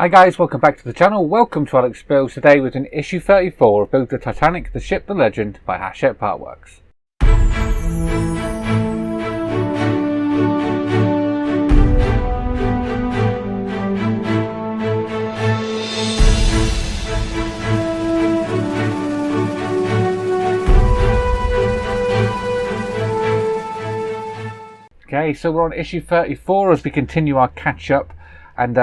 Hi guys, welcome back to the channel. Welcome to Alexbuilds. Today with an issue 34 of Build the Titanic, the Ship, the Legend by Hachette Partworks. Okay, so we're on issue 34 as we continue our catch up. And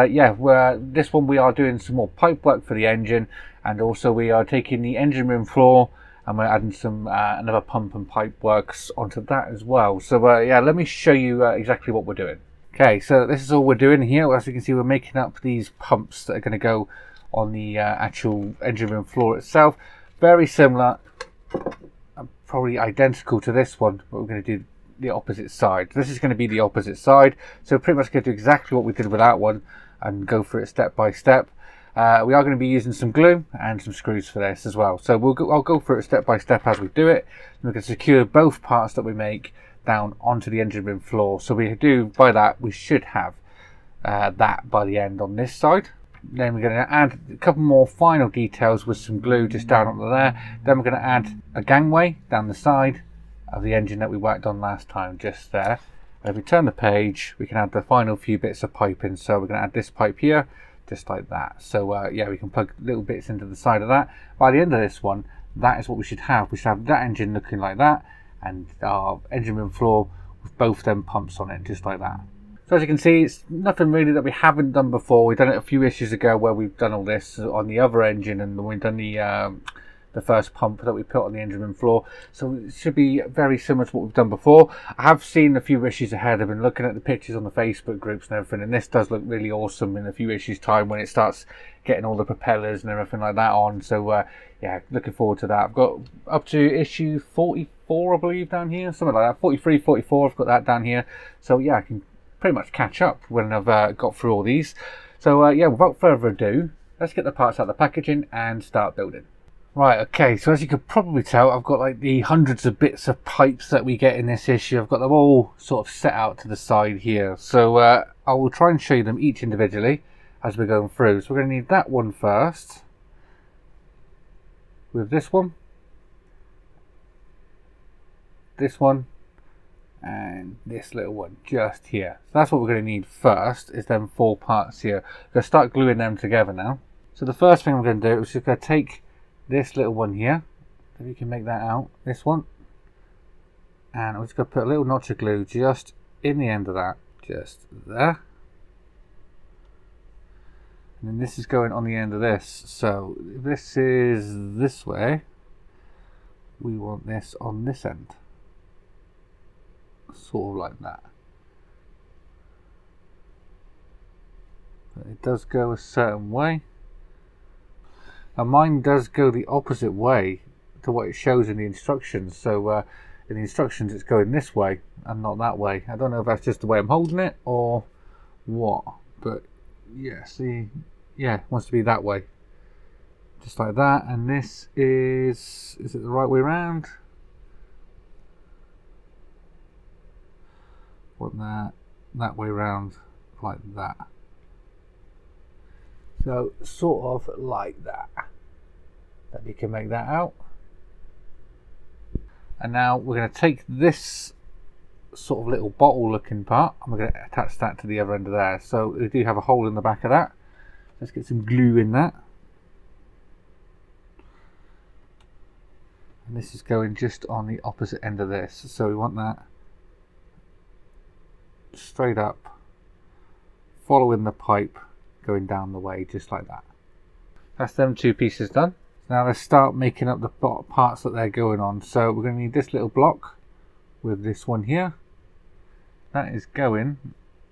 this one we are doing some more pipe work for the engine, and also we are taking the engine room floor and we're adding some another pump and pipe works onto that as well. So let me show you exactly what we're doing. Okay, so this is all we're doing here. As you can see, we're making up these pumps that are going to go on the actual engine room floor itself. Very similar, probably identical to this one, but we're going to do the opposite side. This is going to be the opposite side, so pretty much going to do exactly what we did with that one and go through it step by step. We are going to be using some glue and some screws for this as well, so I'll go through it step by step as we do it, and we can secure both parts that we make down onto the engine room floor. So we do, by that we should have that by the end on this side. Then we're going to add a couple more final details with some glue just down onto there. Then we're going to add a gangway down the side of the engine that we worked on last time, just there. And if we turn the page, we can add the final few bits of piping. So we're going to add this pipe here, just like that. So we can plug little bits into the side of that. By the end of this one, that is what we should have. We should have that engine looking like that, and our engine room floor with both them pumps on it, just like that. So as you can see, it's nothing really that we haven't done before. We've done it a few issues ago where we've done all this on the other engine, and we've done the first pump that we put on the engine room floor. So it should be very similar to what we've done before. I have seen a few issues ahead. I've been looking at the pictures on the Facebook groups and everything, and this does look really awesome in a few issues time when it starts getting all the propellers and everything like that on. So looking forward to that. I've got up to issue 44 I believe down here, something like that. 43, 44, I've got that down here. So I can pretty much catch up when I've got through all these. So without further ado, let's get the parts out of the packaging and start building. Right, okay, so as you could probably tell, I've got like the hundreds of bits of pipes that we get in this issue. I've got them all sort of set out to the side here. So I will try and show you them each individually as we're going through. So we're going to need that one first, with this one, and this little one just here. So that's what we're going to need first, is them 4 parts here. I'm going to start gluing them together now. So the first thing I'm going to do is just going to take this little one here, if you can make that out, this one, and I'm just going to put a little notch of glue just in the end of that, just there, and then this is going on the end of this. So if this is this way, we want this on this end, sort of like that. But it does go a certain way. And mine does go the opposite way to what it shows in the instructions. So in the instructions it's going this way and not that way. I don't know if that's just the way I'm holding it or what, but see, it wants to be that way, just like that. And this is it the right way around? Want that way around, like that. So sort of like that you can make that out. And now we're going to take this sort of little bottle looking part and we're going to attach that to the other end of there. So we do have a hole in the back of that. Let's get some glue in that. And this is going just on the opposite end of this. So we want that straight up, following the pipe, going down the way, just like that. That's them 2 pieces done. Now let's start making up the parts that they're going on. So we're going to need this little block with this one here. That is going,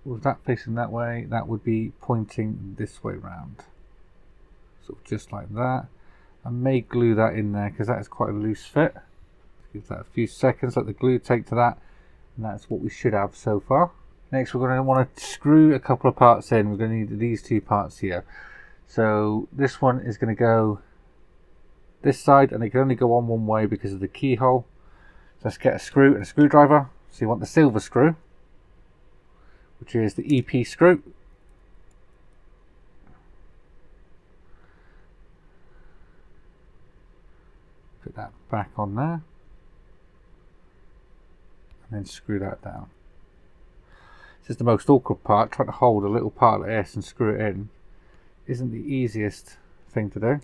with that facing that way, that would be pointing this way round. So just like that. I may glue that in there because that is quite a loose fit. Give that a few seconds, let the glue take to that, and that's what we should have so far. Next we're going to want to screw a couple of parts in. We're going to need these 2 parts here. So this one is going to go this side, and it can only go on one way because of the keyhole. So let's get a screw and a screwdriver. So you want the silver screw, which is the EP screw. that back on there, and then screw that down. This is the most awkward part. Trying to hold a little part like this and screw it in isn't the easiest thing to do.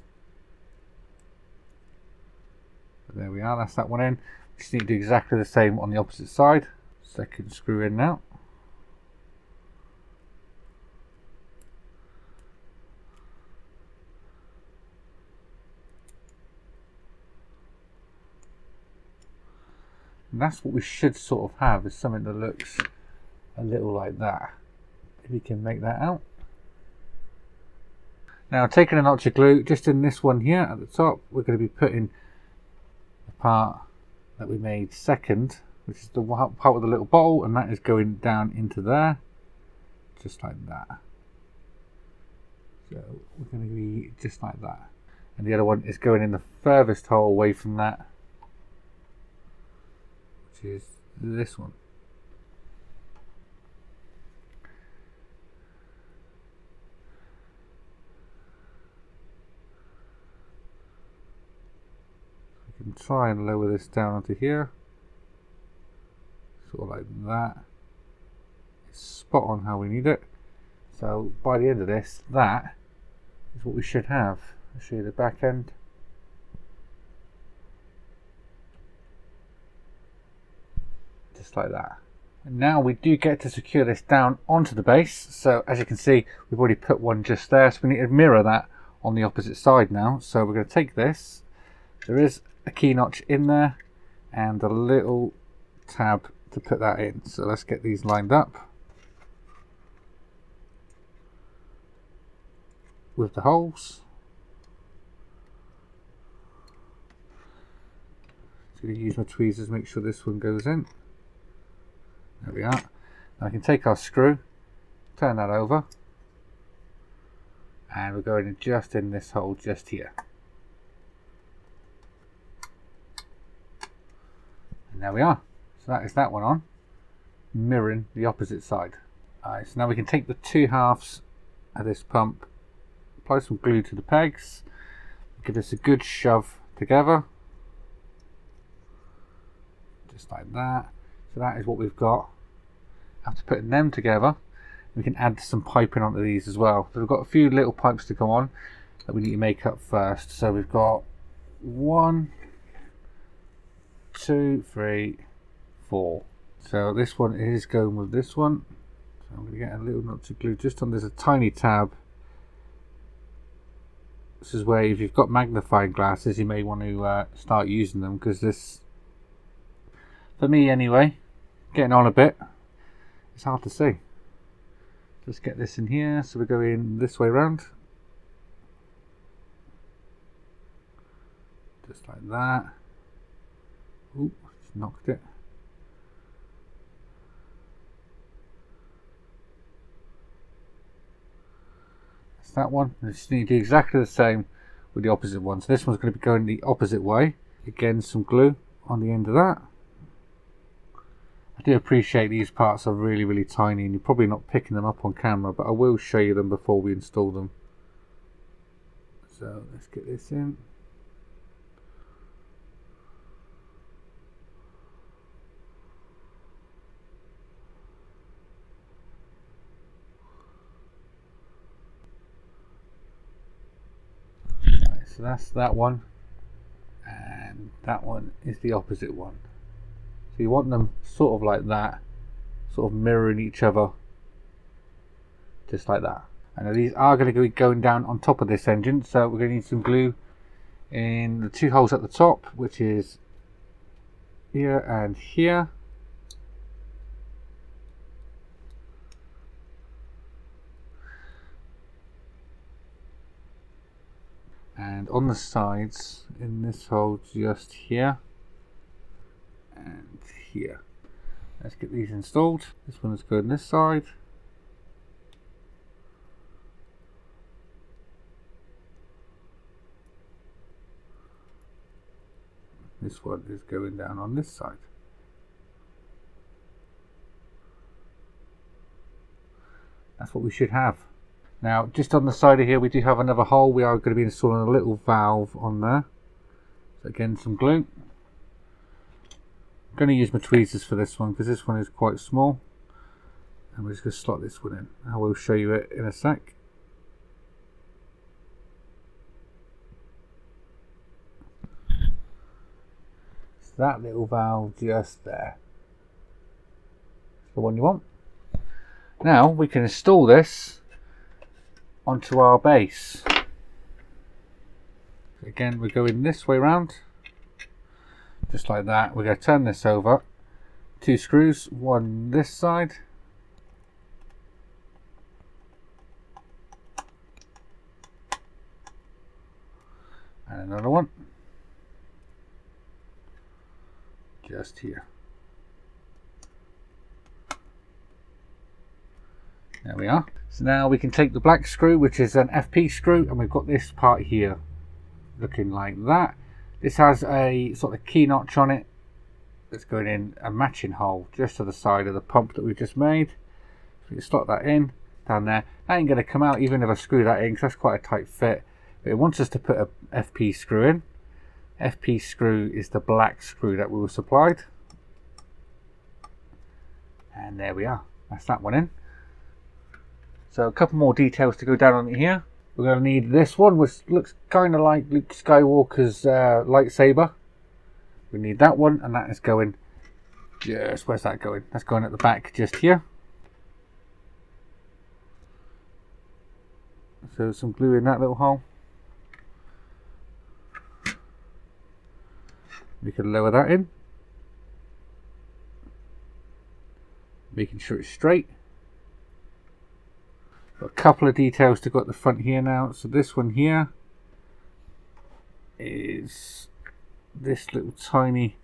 But there we are, that's that one in. We just need to do exactly the same on the opposite side. Second screw in now. And that's what we should sort of have, is something that looks a little like that. If we can make that out. Now, taking a notch of glue, just in this one here at the top, we're going to be putting the part that we made second, which is the part with the little bottle, and that is going down into there, just like that. So we're going to be just like that. And the other one is going in the furthest hole away from that, which is this one. We can try and lower this down onto here, sort of like that. It's spot on how we need it. So by the end of this, that is what we should have. I'll show you the back end. Just like that. And now we do get to secure this down onto the base. So as you can see, we've already put one just there, so we need to mirror that on the opposite side now. So we're going to take this, there is a key notch in there and a little tab to put that in. So let's get these lined up with the holes. So I'm going to use my tweezers, make sure this one goes in. There we are. Now I can take our screw, turn that over, and we're going just in this hole just here. And there we are. So that is that one on, mirroring the opposite side. Alright, so now we can take the two halves of this pump, apply some glue to the pegs, give this a good shove together, just like that. So that is what we've got. After putting them together, we can add some piping onto these as well. So we've got a few little pipes to go on that we need to make up first. So we've got 1, 2, 3, 4. So this one is going with this one. So I'm going to get a little notch of glue just on. There's a tiny tab. This is where if you've got magnifying glasses, you may want to start using them, because this, for me anyway, getting on a bit, it's hard to see. Let's get this in here. So we're going this way around, just like that. Ooh, just knocked it. That's that one. I just need to do exactly the same with the opposite one. So this one's going to be going the opposite way. Again, some glue on the end of that. I do appreciate these parts are really, really tiny, and you're probably not picking them up on camera, but I will show you them before we install them. So let's get this in. Right, so that's that one, and that one is the opposite one. So you want them sort of like that, sort of mirroring each other, just like that. And these are going to be going down on top of this engine, so we're going to need some glue in the two holes at the top, which is here and here. And on the sides, in this hole just here and here. Let's get these installed. This one is going this side. This one is going down on this side. That's what we should have. Now, just on the side of here, we do have another hole. We are going to be installing a little valve on there. So again, some glue. I'm going to use my tweezers for this one because this one is quite small. And we're just going to slot this one in. I will show you it in a sec. So that little valve just there. That's the one you want. Now we can install this onto our base. Again, we're going this way round. Just like that. We're going to turn this over. 2 screws, one this side. And another one. Just here. There we are. So now we can take the black screw, which is an FP screw, and we've got this part here looking like that. This has a sort of key notch on it that's going in a matching hole just to the side of the pump that we've just made. So we can slot that in down there. That ain't going to come out even if I screw that in because that's quite a tight fit. But it wants us to put a FP screw in. FP screw is the black screw that we were supplied. And there we are. That's that one in. So a couple more details to go down on here. We're going to need this one, which looks kind of like Luke Skywalker's lightsaber. We need that one, and that is going just, where's that going? That's going at the back just here. So some glue in that little hole. We can lower that in. Making sure it's straight. Got a couple of details to go at the front here now. So this one here is this little tiny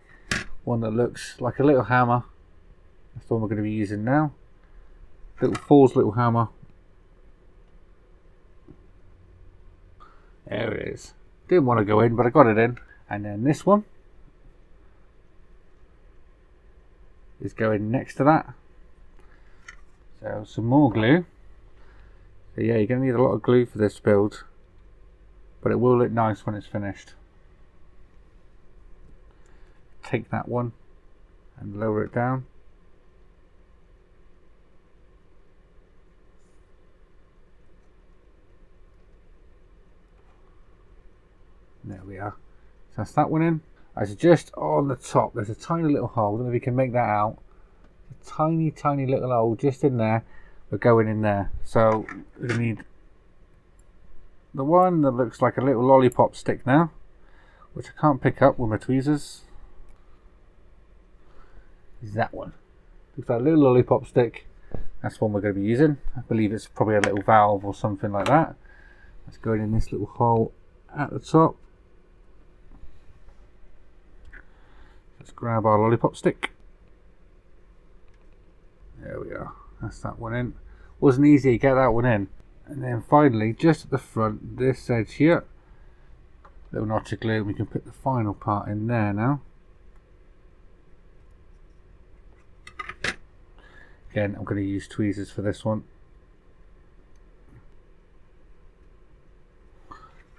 one that looks like a little hammer. That's the one we're going to be using now. Thor's little hammer. There it is. Didn't want to go in, but I got it in. And then this one is going next to that. So some more glue. So yeah, you're going to need a lot of glue for this build, but it will look nice when it's finished. Take that one and lower it down. There we are. So that's that one in. As just on the top, there's a tiny little hole. I don't know if you can make that out. A tiny, tiny little hole just in there. We're going in there. So we need the one that looks like a little lollipop stick now, which I can't pick up with my tweezers. Is that one. Looks like a little lollipop stick. That's one we're going to be using. I believe it's probably a little valve or something like that. That's going in this little hole at the top. Let's grab our lollipop stick. There we are. That's that one in. Wasn't easy to get that one in. And then finally, just at the front, this edge here, little notch of glue. We can put the final part in there now. Again, I'm going to use tweezers for this one.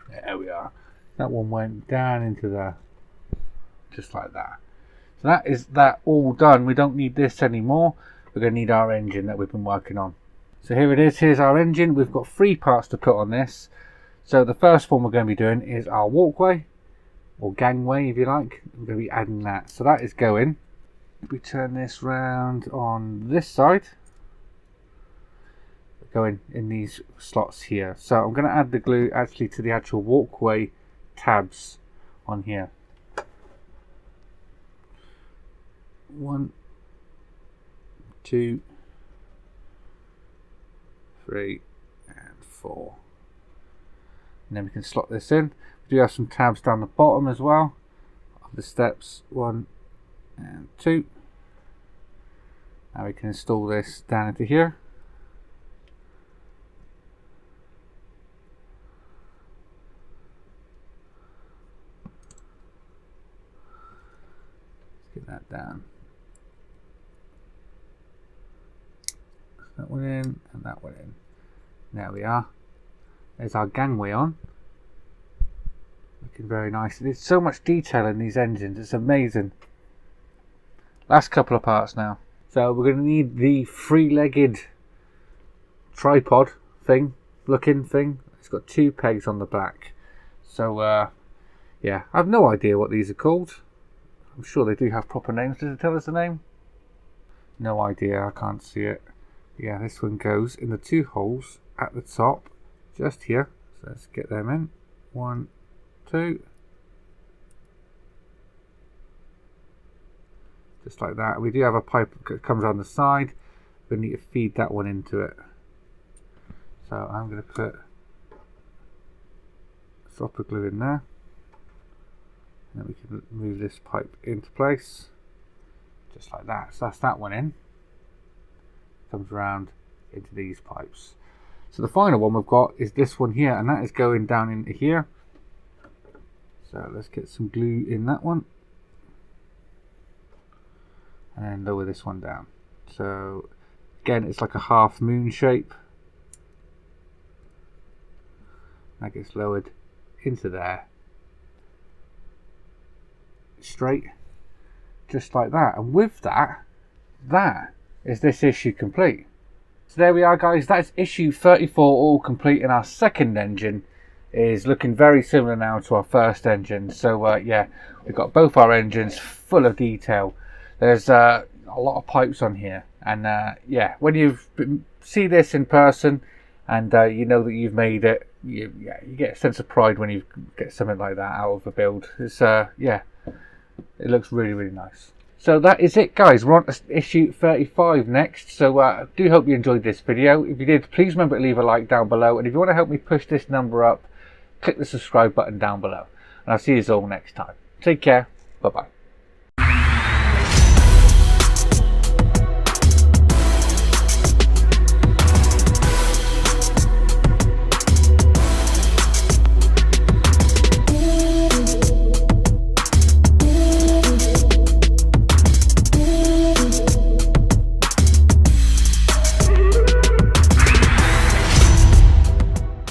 There we are. That one went down into there, just like that. So that is that all done. We don't need this anymore. We're going to need our engine that we've been working on. So here it is. Here's our engine. We've got 3 parts to put on this. So the first one we're going to be doing is our walkway, or gangway if you like. We're going to be adding that. So that is going. If we turn this round on this side, we're going in these slots here. So I'm going to add the glue actually to the actual walkway tabs on here. 1, 2, 3 and 4, and then we can slot this in. We do have some tabs down the bottom as well of the steps, 1 and 2. Now we can install this down into here. Let's get that down. That one in and that one in. There we are. There's our gangway on. We looking very nice. There's so much detail in these engines, it's amazing. Last couple of parts now. So we're going to need the three-legged tripod looking thing. It's got 2 pegs on the back. So yeah, I have no idea what these are called. I'm sure they do have proper names. Does it tell us the name? No idea, I can't see it. Yeah, this one goes in the 2 holes at the top, just here. So let's get them in. 1, 2. Just like that. We do have a pipe that comes around the side. We need to feed that one into it. So I'm going to put stopper glue in there. And then we can move this pipe into place. Just like that. So that's that one in. Comes around into these pipes. So the final one we've got is this one here, and that is going down into here. So let's get some glue in that one. And then lower this one down. So again, it's like a half moon shape. That gets lowered into there. Straight. Just like that. And with that, that is this issue complete. So there we are, guys. That's issue 34 all complete, and our second engine is looking very similar now to our first engine. So yeah, we've got both our engines full of detail. There's a lot of pipes on here, and yeah, when you see this in person and you know that you've made it, you get a sense of pride when you get something like that out of a build. It's yeah, it looks really, really nice. So that is it, guys. We're on to issue 35 next. So I do hope you enjoyed this video. If you did, please remember to leave a like down below, and if you want to help me push this number up, click the subscribe button down below, and I'll see you all next time. Take care. Bye bye.